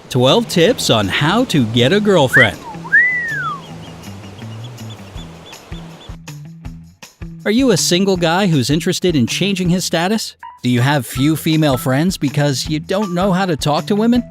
12 tips on how to get a girlfriend. Are you a single guy who's interested in changing his status? Do you have few female friends because you don't know how to talk to women?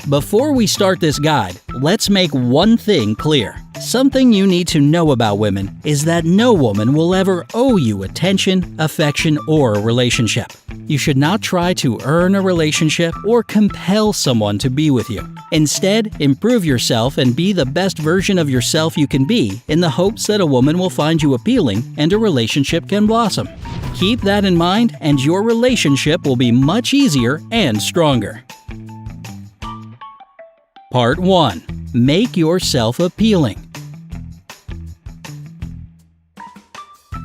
Before we start this guide, let's make one thing clear. Something you need to know about women is that no woman will ever owe you attention, affection, or a relationship. You should not try to earn a relationship or compel someone to be with you. Instead, improve yourself and be the best version of yourself you can be in the hopes that a woman will find you appealing and a relationship can blossom. Keep that in mind and your relationship will be much easier and stronger. Part 1. Make yourself appealing.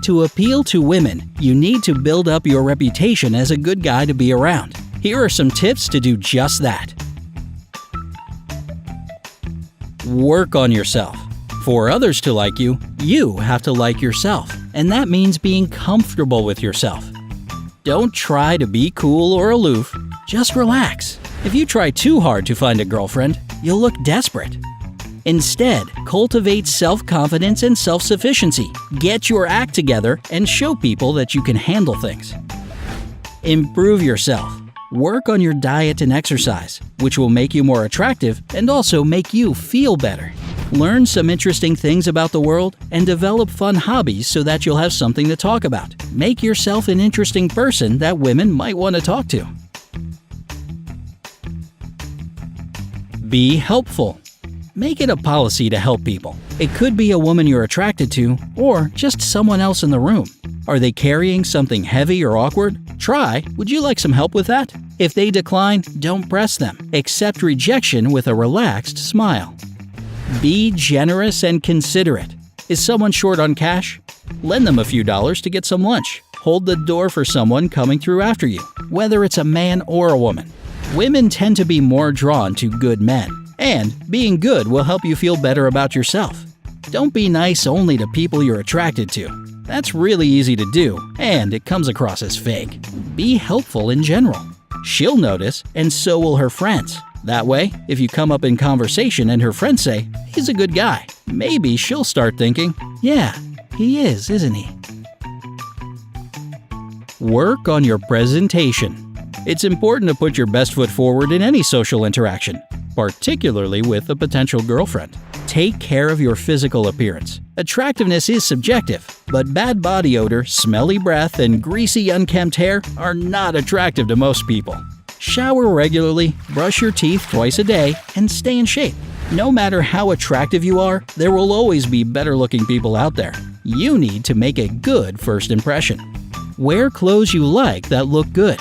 To appeal to women, you need to build up your reputation as a good guy to be around. Here are some tips to do just that. Work on yourself. For others to like you, you have to like yourself, and that means being comfortable with yourself. Don't try to be cool or aloof, just relax. If you try too hard to find a girlfriend, you'll look desperate. Instead, cultivate self-confidence and self-sufficiency. Get your act together and show people that you can handle things. Improve yourself. Work on your diet and exercise, which will make you more attractive and also make you feel better. Learn some interesting things about the world and develop fun hobbies so that you'll have something to talk about. Make yourself an interesting person that women might want to talk to. Be helpful. Make it a policy to help people. It could be a woman you're attracted to, or just someone else in the room. Are they carrying something heavy or awkward? Try, would you like some help with that? If they decline, don't press them. Accept rejection with a relaxed smile. Be generous and considerate. Is someone short on cash? Lend them a few dollars to get some lunch. Hold the door for someone coming through after you, whether it's a man or a woman. Women tend to be more drawn to good men. And being good will help you feel better about yourself. Don't be nice only to people you're attracted to. That's really easy to do, and it comes across as fake. Be helpful in general. She'll notice, and so will her friends. That way, if you come up in conversation and her friends say, "He's a good guy," maybe she'll start thinking, "Yeah, he is, isn't he?" Work on your presentation. It's important to put your best foot forward in any social interaction, particularly with a potential girlfriend. Take care of your physical appearance. Attractiveness is subjective, but bad body odor, smelly breath, and greasy unkempt hair are not attractive to most people. Shower regularly, brush your teeth twice a day, and stay in shape. No matter how attractive you are, there will always be better-looking people out there. You need to make a good first impression. Wear clothes you like that look good.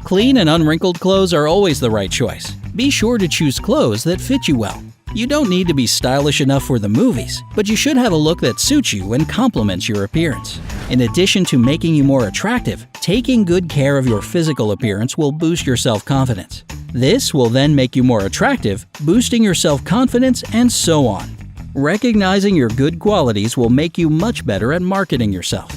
Clean and unwrinkled clothes are always the right choice. Be sure to choose clothes that fit you well. You don't need to be stylish enough for the movies, but you should have a look that suits you and complements your appearance. In addition to making you more attractive, taking good care of your physical appearance will boost your self-confidence. This will then make you more attractive, boosting your self-confidence, and so on. Recognizing your good qualities will make you much better at marketing yourself.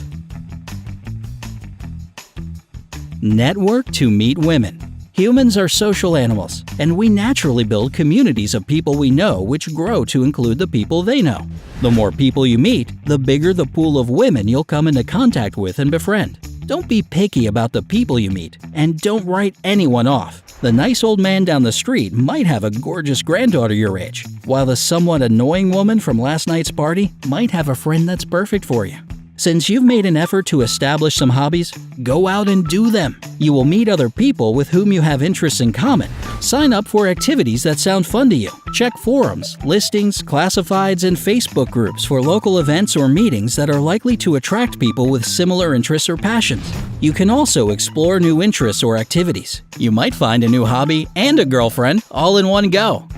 Network to meet women. Humans are social animals, and we naturally build communities of people we know which grow to include the people they know. The more people you meet, the bigger the pool of women you'll come into contact with and befriend. Don't be picky about the people you meet, and don't write anyone off. The nice old man down the street might have a gorgeous granddaughter your age, while the somewhat annoying woman from last night's party might have a friend that's perfect for you. Since you've made an effort to establish some hobbies, go out and do them. You will meet other people with whom you have interests in common. Sign up for activities that sound fun to you. Check forums, listings, classifieds, and Facebook groups for local events or meetings that are likely to attract people with similar interests or passions. You can also explore new interests or activities. You might find a new hobby and a girlfriend all in one go.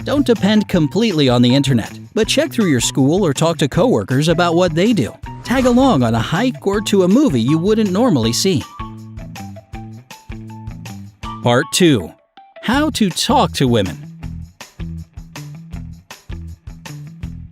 Don't depend completely on the internet, but check through your school or talk to coworkers about what they do. Tag along on a hike or to a movie you wouldn't normally see. Part 2. How to talk to women.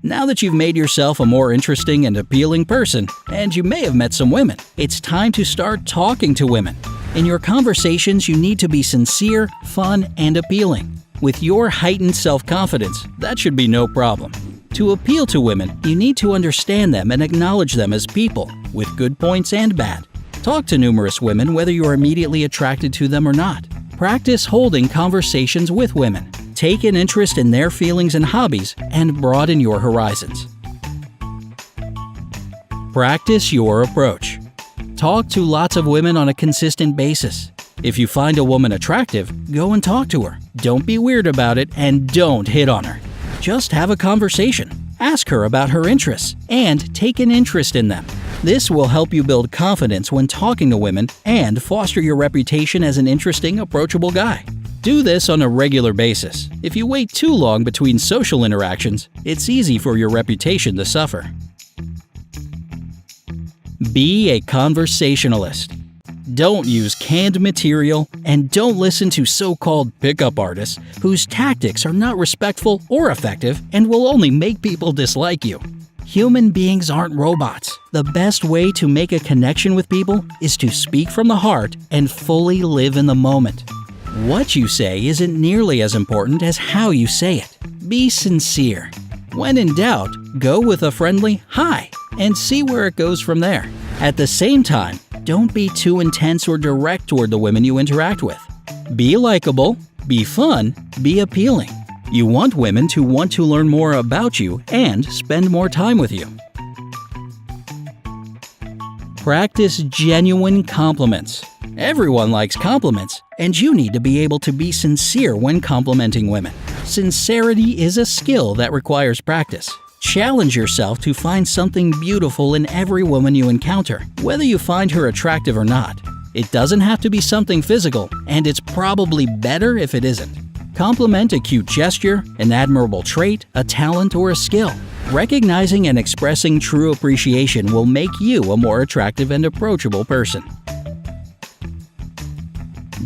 Now that you've made yourself a more interesting and appealing person, and you may have met some women, it's time to start talking to women. In your conversations, you need to be sincere, fun, and appealing. With your heightened self-confidence, that should be no problem. To appeal to women, you need to understand them and acknowledge them as people, with good points and bad. Talk to numerous women whether you are immediately attracted to them or not. Practice holding conversations with women. Take an interest in their feelings and hobbies, and broaden your horizons. Practice your approach. Talk to lots of women on a consistent basis. If you find a woman attractive, go and talk to her. Don't be weird about it, and don't hit on her. Just have a conversation. Ask her about her interests, and take an interest in them. This will help you build confidence when talking to women and foster your reputation as an interesting, approachable guy. Do this on a regular basis. If you wait too long between social interactions, it's easy for your reputation to suffer. Be a conversationalist. Don't use canned material, and don't listen to so-called pickup artists whose tactics are not respectful or effective and will only make people dislike you. Human beings aren't robots. The best way to make a connection with people is to speak from the heart and fully live in the moment. What you say isn't nearly as important as how you say it. Be sincere. When in doubt, go with a friendly "hi" and see where it goes from there. At the same time, don't be too intense or direct toward the women you interact with. Be likable, be fun, be appealing. You want women to want to learn more about you and spend more time with you. Practice genuine compliments. Everyone likes compliments, and you need to be able to be sincere when complimenting women. Sincerity is a skill that requires practice. Challenge yourself to find something beautiful in every woman you encounter, whether you find her attractive or not. It doesn't have to be something physical, and it's probably better if it isn't. Compliment a cute gesture, an admirable trait, a talent, or a skill. Recognizing and expressing true appreciation will make you a more attractive and approachable person.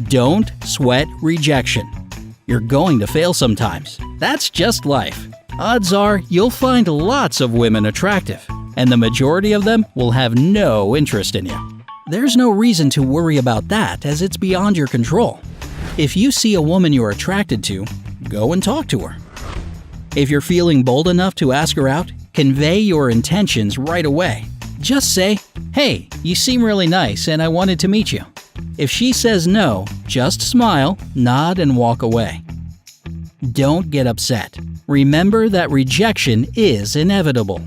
Don't sweat rejection. You're going to fail sometimes. That's just life. Odds are you'll find lots of women attractive, and the majority of them will have no interest in you. There's no reason to worry about that, as it's beyond your control. If you see a woman you're attracted to, go and talk to her. If you're feeling bold enough to ask her out, convey your intentions right away. Just say, "Hey, you seem really nice and I wanted to meet you." If she says no, just smile, nod, and walk away. Don't get upset. Remember that rejection is inevitable.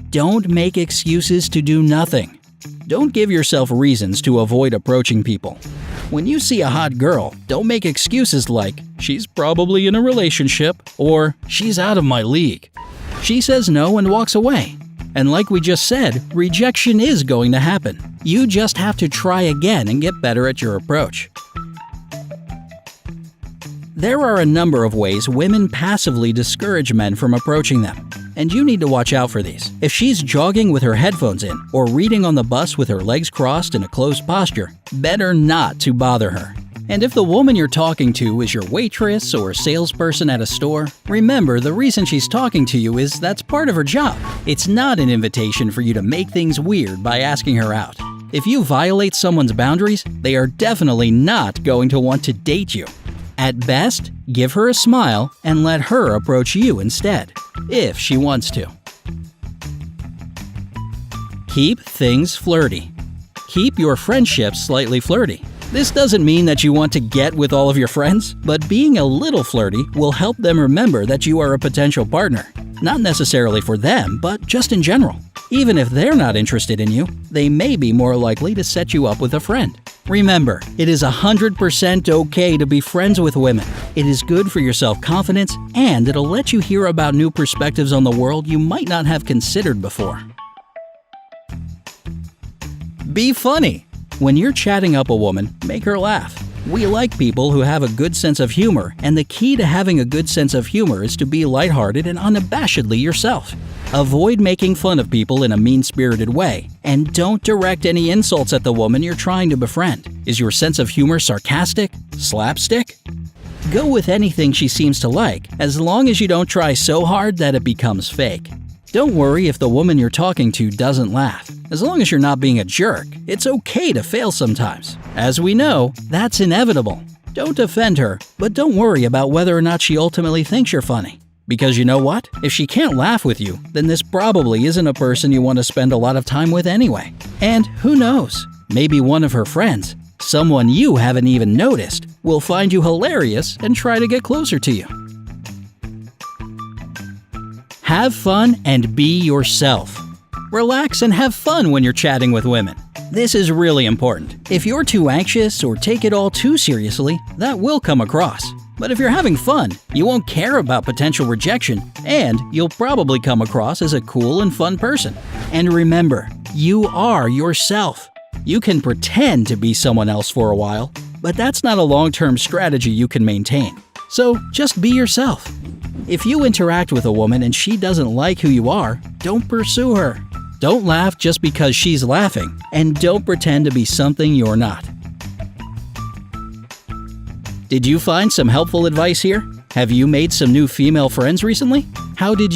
Don't make excuses to do nothing. Don't give yourself reasons to avoid approaching people. When you see a hot girl, don't make excuses like, "She's probably in a relationship," or "She's out of my league." She says no and walks away. And like we just said, rejection is going to happen. You just have to try again and get better at your approach. There are a number of ways women passively discourage men from approaching them, and you need to watch out for these. If she's jogging with her headphones in or reading on the bus with her legs crossed in a closed posture, better not to bother her. And if the woman you're talking to is your waitress or salesperson at a store, remember the reason she's talking to you is that's part of her job. It's not an invitation for you to make things weird by asking her out. If you violate someone's boundaries, they are definitely not going to want to date you. At best, give her a smile and let her approach you instead, if she wants to. Keep things flirty. Keep your friendships slightly flirty. This doesn't mean that you want to get with all of your friends, but being a little flirty will help them remember that you are a potential partner. Not necessarily for them, but just in general. Even if they're not interested in you, they may be more likely to set you up with a friend. Remember, it is 100% okay to be friends with women. It is good for your self-confidence, and it'll let you hear about new perspectives on the world you might not have considered before. Be funny. When you're chatting up a woman, make her laugh. We like people who have a good sense of humor, and the key to having a good sense of humor is to be lighthearted and unabashedly yourself. Avoid making fun of people in a mean-spirited way, and don't direct any insults at the woman you're trying to befriend. Is your sense of humor sarcastic? Slapstick? Go with anything she seems to like, as long as you don't try so hard that it becomes fake. Don't worry if the woman you're talking to doesn't laugh. As long as you're not being a jerk, it's okay to fail sometimes. As we know, that's inevitable. Don't offend her, but don't worry about whether or not she ultimately thinks you're funny. Because you know what? If she can't laugh with you, then this probably isn't a person you want to spend a lot of time with anyway. And who knows? Maybe one of her friends, someone you haven't even noticed, will find you hilarious and try to get closer to you. Have fun and be yourself. Relax and have fun when you're chatting with women. This is really important. If you're too anxious or take it all too seriously, that will come across. But if you're having fun, you won't care about potential rejection, and you'll probably come across as a cool and fun person. And remember, you are yourself. You can pretend to be someone else for a while, but that's not a long-term strategy you can maintain. So just be yourself. If you interact with a woman and she doesn't like who you are, don't pursue her. Don't laugh just because she's laughing, and don't pretend to be something you're not. Did you find some helpful advice here? Have you made some new female friends recently? How did you